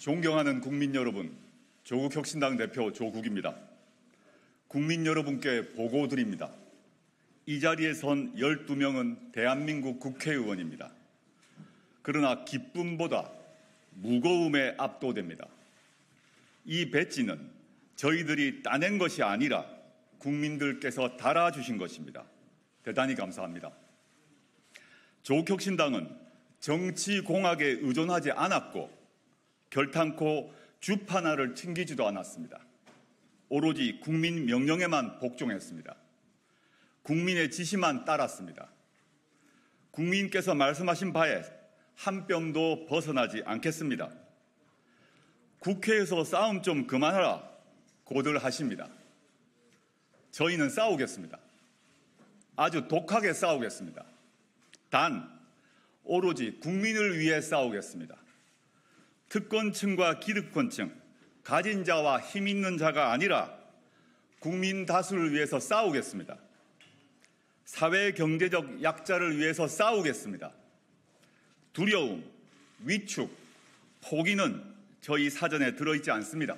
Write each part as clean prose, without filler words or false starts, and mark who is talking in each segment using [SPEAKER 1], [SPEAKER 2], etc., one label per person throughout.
[SPEAKER 1] 존경하는 국민 여러분, 조국혁신당 대표 조국입니다. 국민 여러분께 보고드립니다. 이 자리에 선 12명은 대한민국 국회의원입니다. 그러나 기쁨보다 무거움에 압도됩니다. 이 배지는 저희들이 따낸 것이 아니라 국민들께서 달아주신 것입니다. 대단히 감사합니다. 조국혁신당은 정치공학에 의존하지 않았고 결탄코 주판 하나를 튕기지도 않았습니다. 오로지 국민 명령에만 복종했습니다. 국민의 지시만 따랐습니다. 국민께서 말씀하신 바에 한 뼘도 벗어나지 않겠습니다. 국회에서 싸움 좀 그만하라 고들 하십니다. 저희는 싸우겠습니다. 아주 독하게 싸우겠습니다. 단 오로지 국민을 위해 싸우겠습니다. 특권층과 기득권층, 가진 자와 힘 있는 자가 아니라 국민 다수를 위해서 싸우겠습니다. 사회 경제적 약자를 위해서 싸우겠습니다. 두려움, 위축, 포기는 저희 사전에 들어있지 않습니다.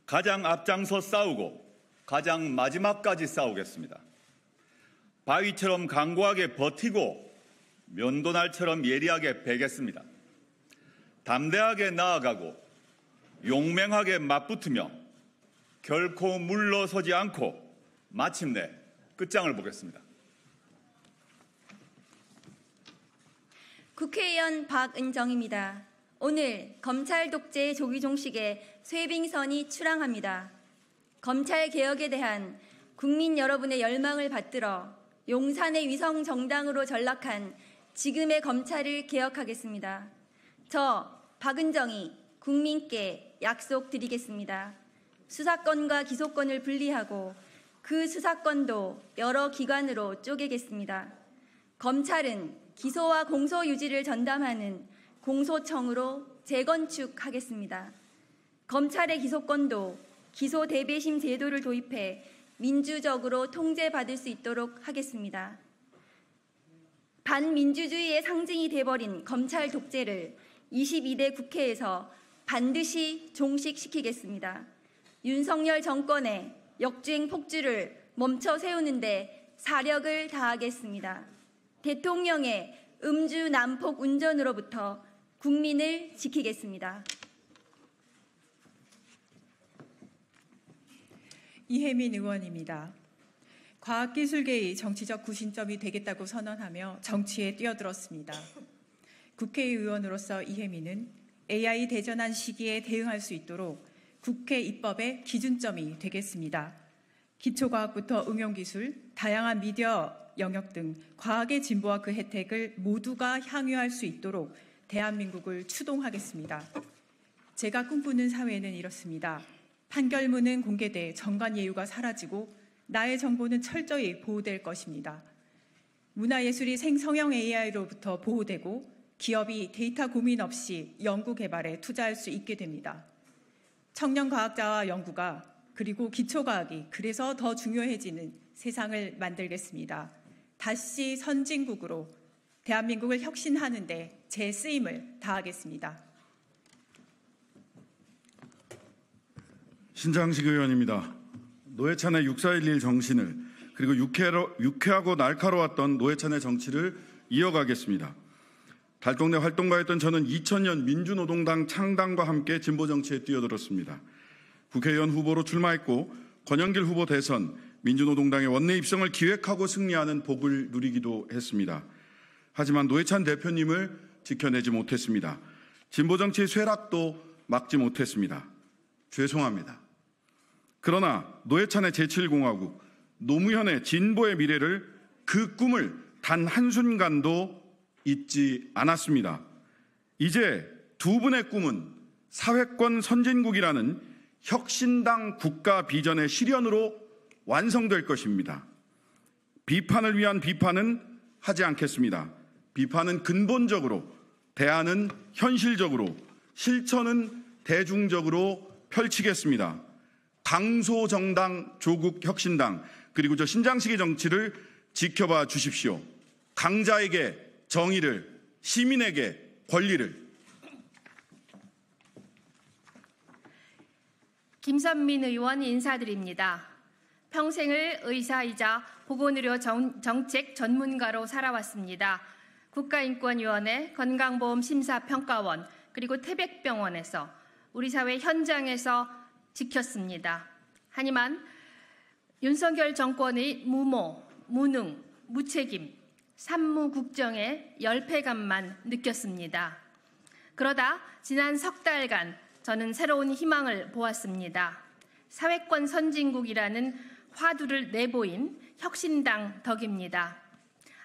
[SPEAKER 1] 가장 앞장서 싸우고 가장 마지막까지 싸우겠습니다. 바위처럼 강고하게 버티고 면도날처럼 예리하게 베겠습니다. 담대하게 나아가고 용맹하게 맞붙으며 결코 물러서지 않고 마침내 끝장을 보겠습니다.
[SPEAKER 2] 국회의원 박은정입니다. 오늘 검찰 독재 조기 종식에 쇄빙선이 출항합니다. 검찰 개혁에 대한 국민 여러분의 열망을 받들어 용산의 위성 정당으로 전락한 지금의 검찰을 개혁하겠습니다. 저 박은정이 국민께 약속드리겠습니다. 수사권과 기소권을 분리하고 그 수사권도 여러 기관으로 쪼개겠습니다. 검찰은 기소와 공소 유지를 전담하는 공소청으로 재건축하겠습니다. 검찰의 기소권도 기소 대배심 제도를 도입해 민주적으로 통제받을 수 있도록 하겠습니다. 반민주주의의 상징이 돼버린 검찰 독재를 22대 국회에서 반드시 종식시키겠습니다. 윤석열 정권의 역주행 폭주를 멈춰 세우는데 사력을 다하겠습니다. 대통령의 음주 난폭 운전으로부터 국민을 지키겠습니다.
[SPEAKER 3] 이혜민 의원입니다. 과학기술계의 정치적 구심점이 되겠다고 선언하며 정치에 뛰어들었습니다. 국회의원으로서 이혜민은 AI 대전환 시기에 대응할 수 있도록 국회 입법의 기준점이 되겠습니다. 기초과학부터 응용기술, 다양한 미디어 영역 등 과학의 진보와 그 혜택을 모두가 향유할 수 있도록 대한민국을 추동하겠습니다. 제가 꿈꾸는 사회는 이렇습니다. 판결문은 공개돼 정관예우가 사라지고 나의 정보는 철저히 보호될 것입니다. 문화예술이 생성형 AI로부터 보호되고 기업이 데이터 고민 없이 연구 개발에 투자할 수 있게 됩니다. 청년 과학자와 연구가 그리고 기초과학이 그래서 더 중요해지는 세상을 만들겠습니다. 다시 선진국으로 대한민국을 혁신하는 데 제 쓰임을 다하겠습니다.
[SPEAKER 4] 신장식 의원입니다. 노회찬의 6411 정신을 그리고 유쾌하고 날카로웠던 노회찬의 정치를 이어가겠습니다. 달동네 활동가였던 저는 2000년 민주노동당 창당과 함께 진보정치에 뛰어들었습니다. 국회의원 후보로 출마했고 권영길 후보 대선, 민주노동당의 원내 입성을 기획하고 승리하는 복을 누리기도 했습니다. 하지만 노회찬 대표님을 지켜내지 못했습니다. 진보정치의 쇠락도 막지 못했습니다. 죄송합니다. 그러나 노회찬의 제7공화국, 노무현의 진보의 미래를 그 꿈을 단 한순간도 잊지 않았습니다. 이제 두 분의 꿈은 사회권 선진국이라는 혁신당 국가 비전의 실현으로 완성될 것입니다. 비판을 위한 비판은 하지 않겠습니다. 비판은 근본적으로, 대안은 현실적으로, 실천은 대중적으로 펼치겠습니다. 강소정당 조국혁신당 그리고 저 신장식의 정치를 지켜봐 주십시오. 강자에게 정의를, 시민에게 권리를.
[SPEAKER 5] 김선민 의원 인사드립니다. 평생을 의사이자 보건의료 정책 전문가로 살아왔습니다. 국가인권위원회, 건강보험심사평가원, 그리고 태백병원에서 우리 사회 현장에서 지켰습니다. 하지만 윤석열 정권의 무모, 무능, 무책임, 산무국정의 열패감만 느꼈습니다. 그러다 지난 석 달간 저는 새로운 희망을 보았습니다. 사회권 선진국이라는 화두를 내보인 혁신당 덕입니다.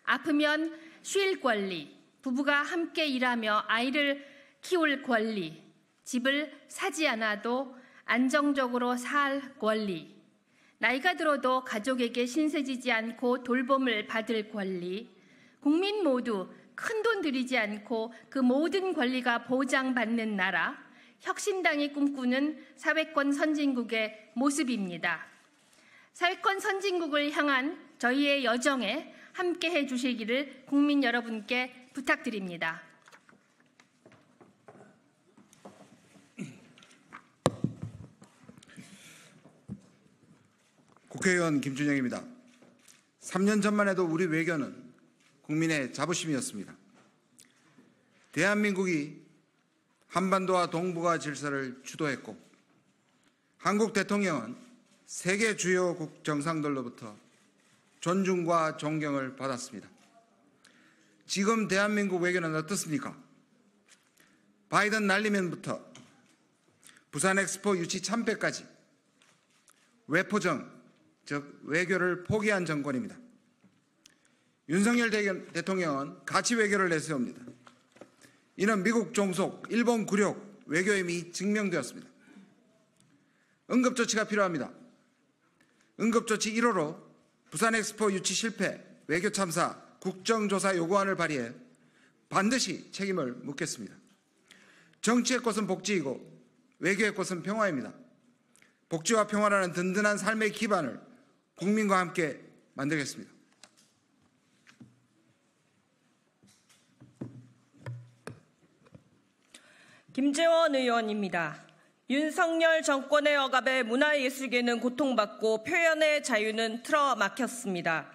[SPEAKER 5] 아프면 쉴 권리, 부부가 함께 일하며 아이를 키울 권리, 집을 사지 않아도 안정적으로 살 권리, 나이가 들어도 가족에게 신세지지 않고 돌봄을 받을 권리, 국민 모두 큰돈 들이지 않고 그 모든 권리가 보장받는 나라, 혁신당이 꿈꾸는 사회권 선진국의 모습입니다. 사회권 선진국을 향한 저희의 여정에 함께해 주시기를 국민 여러분께 부탁드립니다.
[SPEAKER 6] 국회의원 김준영입니다. 3년 전만 해도 우리 외교는 국민의 자부심이었습니다. 대한민국이 한반도와 동북아 질서를 주도했고 한국 대통령은 세계 주요국 정상들로부터 존중과 존경을 받았습니다. 지금 대한민국 외교는 어떻습니까? 바이든 날리면부터 부산 엑스포 유치 참패까지 외포정, 즉 외교를 포기한 정권입니다. 윤석열 대통령은 가치 외교를 내세웁니다. 이는 미국 종속, 일본 굴욕 외교에 이미 증명되었습니다. 응급조치가 필요합니다. 응급조치 1호로 부산 엑스포 유치 실패, 외교 참사, 국정조사 요구안을 발의해 반드시 책임을 묻겠습니다. 정치의 꽃은 복지이고 외교의 꽃은 평화입니다. 복지와 평화라는 든든한 삶의 기반을 국민과 함께 만들겠습니다.
[SPEAKER 7] 김재원 의원입니다. 윤석열 정권의 억압에 문화예술계는 고통받고 표현의 자유는 틀어막혔습니다.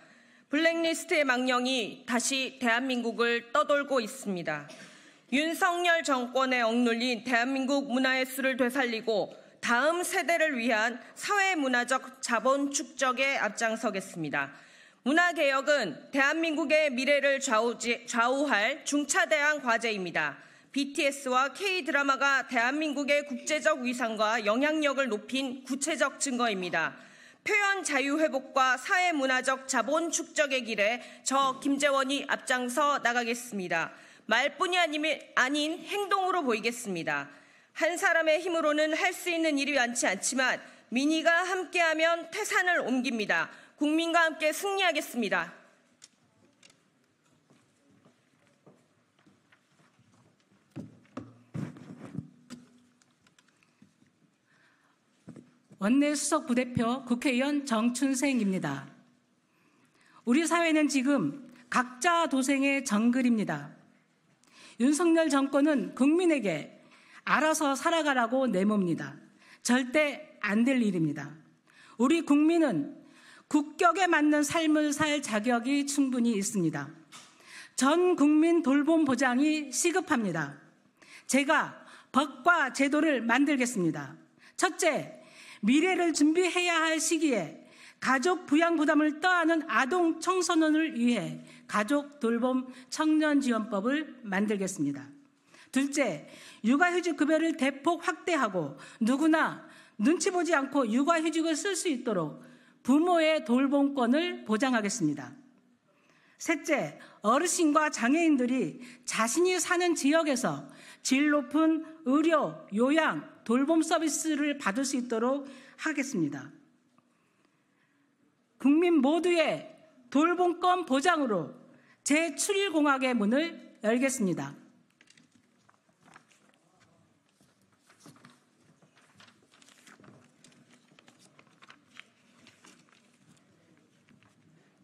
[SPEAKER 7] 블랙리스트의 망령이 다시 대한민국을 떠돌고 있습니다. 윤석열 정권에 억눌린 대한민국 문화예술을 되살리고 다음 세대를 위한 사회문화적 자본 축적에 앞장서겠습니다. 문화개혁은 대한민국의 미래를 좌우할 중차대한 과제입니다. BTS와 K-드라마가 대한민국의 국제적 위상과 영향력을 높인 구체적 증거입니다. 표현 자유 회복과 사회문화적 자본 축적의 길에 저 김재원이 앞장서 나가겠습니다. 말뿐이 아닌 행동으로 보이겠습니다. 한 사람의 힘으로는 할 수 있는 일이 많지 않지만 민의가 함께하면 태산을 옮깁니다. 국민과 함께 승리하겠습니다.
[SPEAKER 8] 원내 수석 부대표 국회의원 정춘생입니다. 우리 사회는 지금 각자 도생의 정글입니다. 윤석열 정권은 국민에게 알아서 살아가라고 내멉니다. 절대 안 될 일입니다. 우리 국민은 국격에 맞는 삶을 살 자격이 충분히 있습니다. 전 국민 돌봄 보장이 시급합니다. 제가 법과 제도를 만들겠습니다. 첫째, 미래를 준비해야 할 시기에 가족 부양 부담을 떠안은 아동 청소년을 위해 가족 돌봄 청년 지원법을 만들겠습니다. 둘째, 육아휴직 급여를 대폭 확대하고 누구나 눈치 보지 않고 육아휴직을 쓸 수 있도록 부모의 돌봄권을 보장하겠습니다. 셋째, 어르신과 장애인들이 자신이 사는 지역에서 질 높은 의료, 요양, 돌봄 서비스를 받을 수 있도록 하겠습니다. 국민 모두의 돌봄권 보장으로 제7공학의 문을 열겠습니다.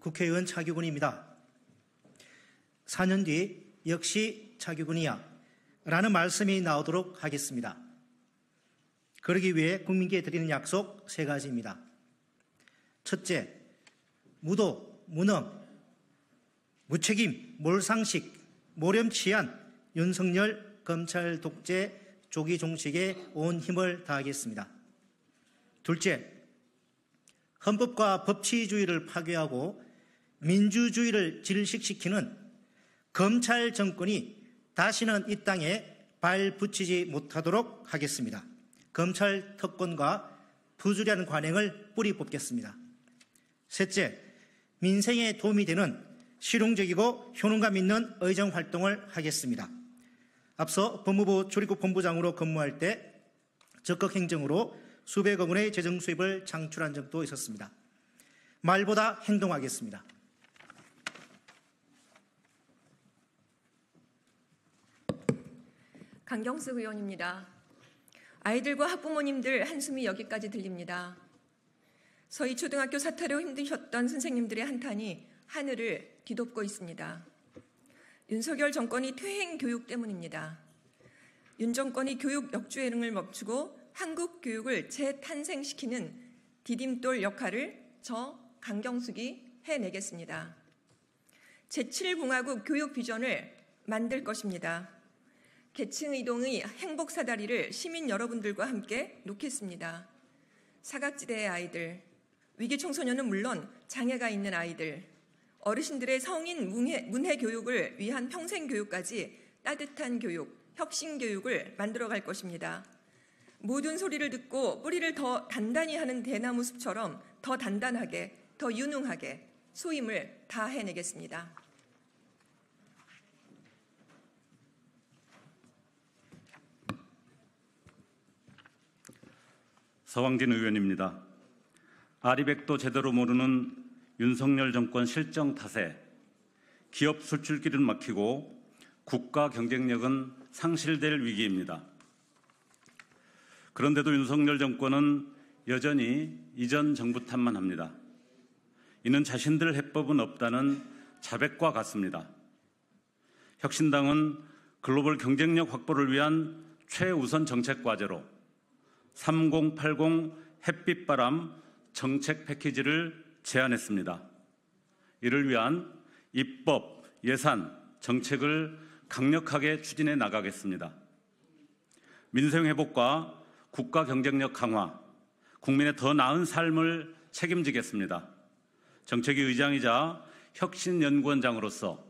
[SPEAKER 9] 국회의원 차기군입니다. 4년 뒤 역시 차기군이야 라는 말씀이 나오도록 하겠습니다. 그러기 위해 국민께 드리는 약속 3가지입니다. 첫째, 무도, 무능, 무책임, 몰상식, 모렴치한 윤석열 검찰 독재 조기 종식에 온 힘을 다하겠습니다. 둘째, 헌법과 법치주의를 파괴하고 민주주의를 질식시키는 검찰 정권이 다시는 이 땅에 발 붙이지 못하도록 하겠습니다. 검찰 특권과 부주리한 관행을 뿌리 뽑겠습니다. 셋째, 민생에 도움이 되는 실용적이고 효능감 있는 의정 활동을 하겠습니다. 앞서 법무부 출입국 본부장으로 근무할 때 적극 행정으로 수백억 원의 재정 수입을 창출한 적도 있었습니다. 말보다 행동하겠습니다.
[SPEAKER 10] 강경숙 의원입니다. 아이들과 학부모님들 한숨이 여기까지 들립니다. 서희 초등학교 사태로 힘드셨던 선생님들의 한탄이 하늘을 뒤덮고 있습니다. 윤석열 정권이 퇴행 교육 때문입니다. 윤 정권이 교육 역주행을 멈추고 한국 교육을 재탄생시키는 디딤돌 역할을 저 강경숙이 해내겠습니다. 제7공화국 교육 비전을 만들 것입니다. 계층 이동의 행복 사다리를 시민 여러분들과 함께 놓겠습니다. 사각지대의 아이들, 위기 청소년은 물론 장애가 있는 아이들, 어르신들의 성인 문해 교육을 위한 평생 교육까지 따뜻한 교육, 혁신 교육을 만들어갈 것입니다. 모든 소리를 듣고 뿌리를 더 단단히 하는 대나무 숲처럼 더 단단하게, 더 유능하게 소임을 다 해내겠습니다.
[SPEAKER 11] 서왕진 의원입니다. 아리백도 제대로 모르는 윤석열 정권 실정 탓에 기업 수출길은 막히고 국가 경쟁력은 상실될 위기입니다. 그런데도 윤석열 정권은 여전히 이전 정부 탓만 합니다. 이는 자신들 해법은 없다는 자백과 같습니다. 혁신당은 글로벌 경쟁력 확보를 위한 최우선 정책 과제로 3080 햇빛바람 정책 패키지를 제안했습니다. 이를 위한 입법, 예산, 정책을 강력하게 추진해 나가겠습니다. 민생 회복과 국가 경쟁력 강화, 국민의 더 나은 삶을 책임지겠습니다. 정책위 의장이자 혁신연구원장으로서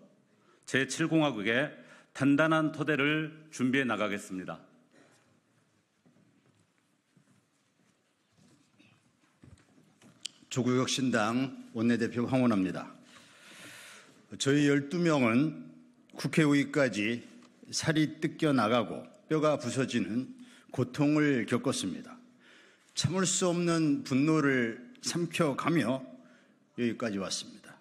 [SPEAKER 11] 제7공화국의 단단한 토대를 준비해 나가겠습니다.
[SPEAKER 12] 조국혁신당 원내대표 황원합니다. 저희 12명은 국회의까지 살이 뜯겨 나가고 뼈가 부서지는 고통을 겪었습니다. 참을 수 없는 분노를 삼켜가며 여기까지 왔습니다.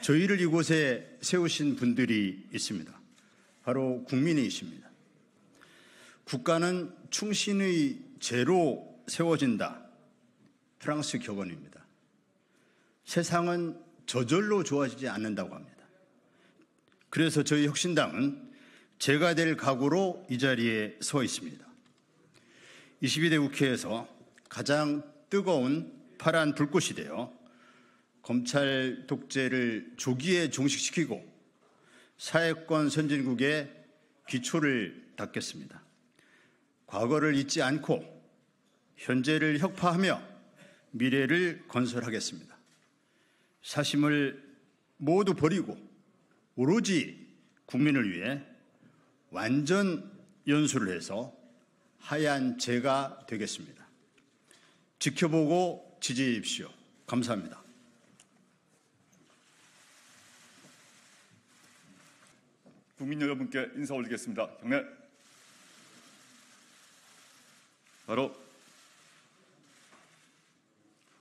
[SPEAKER 12] 저희를 이곳에 세우신 분들이 있습니다. 바로 국민이십니다. 국가는 충신의 제로 세워진다. 프랑스 격언입니다. 세상은 저절로 좋아지지 않는다고 합니다. 그래서 저희 혁신당은 제가 될 각오로 이 자리에 서 있습니다. 22대 국회에서 가장 뜨거운 파란 불꽃이 되어 검찰 독재를 조기에 종식시키고 사회권 선진국의 기초를 닦겠습니다. 과거를 잊지 않고 현재를 혁파하며 미래를 건설하겠습니다. 사심을 모두 버리고 오로지 국민을 위해 완전 연수를 해서 하얀 재가 되겠습니다. 지켜보고 지지해 주십시오. 감사합니다.
[SPEAKER 1] 국민 여러분께 인사 올리겠습니다. 경례. 바로